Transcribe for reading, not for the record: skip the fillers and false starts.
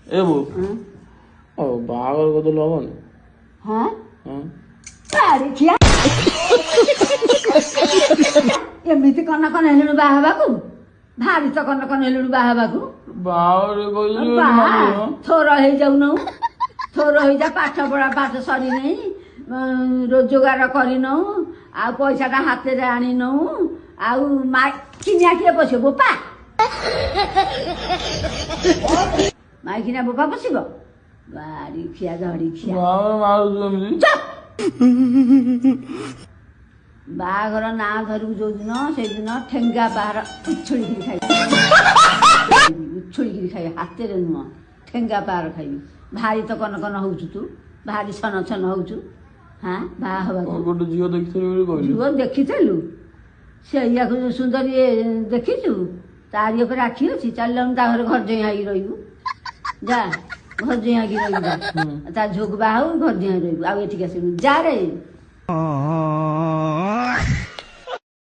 ଏ ବୋଉ ବାହାଘର କରିଦେଲୁ ହବନି? ହଁ ଏମିତି କନ କନ ହେଲୁଣୁ ବାହା ହେବାକୁ? ଭାରି ତ କନ କନ ହେଲୁଣୁ ବାହା ହେବାକୁ? ଥୋର ହେଇଯାଉନୁ, ଥୋର ହେଇଯା। ପାଠ ପଢା ପାଠ ସରିନେଇ, ରୋଜଗାର କରିନଉ, ଆଉ ପଇସାଟା ହାତରେ ଆଣିନଉ, ଆଉ ମାଇକିନିଆ କିଏ ପଶିବ? ବୋପା ମାଇକିନିଆ ବୋପା ପଶିବ? ବାରି ଖିଆ ଧଡ଼ି ଖିଆ। ବାହାଘର ନାଁ ଧରିବୁ ଯୋଉଦିନ, ସେଇଦିନ ଠେଙ୍ଗା ବାହାର ଉଛୁଳିକିରି ଖାଇବି, ଉଛୁଳିକିରି ଖାଇବି, ହାତରେ ନୁହଁ, ଠେଙ୍ଗା ପାହାର ଖାଇବି। ଭାରି ତ କନ କନ ହଉଛୁ ତୁ, ଭାରି ଛନ ଛନ ହଉଛୁ। ହଁ ବାହା ହବାକୁ ଗୋଟେ ଝିଅ ଦେଖିଥିଲୁ ବୋଲି କହିଲୁ। ଝିଅ ଦେଖିଥିଲୁ? ସେଇଆକୁ ସୁନ୍ଦରୀ ଦେଖିଛୁ? ତାରି ଉପରେ ଆଖି ଅଛି? ଚାଲିଲାଣି ତା ଘରେ ଘର ଜଇଁ ହେଇକି ରହିବୁ। ଯା ଘର ଜଇଁ ହେଇକି ରହିବୁ, ତା ଝିଅକୁ ବାହା ହଉ, ଘର ଜଇଁ ରହିବୁ, ଆଉ ଏଠିକି ଆସିବୁ। ଯା ରେ।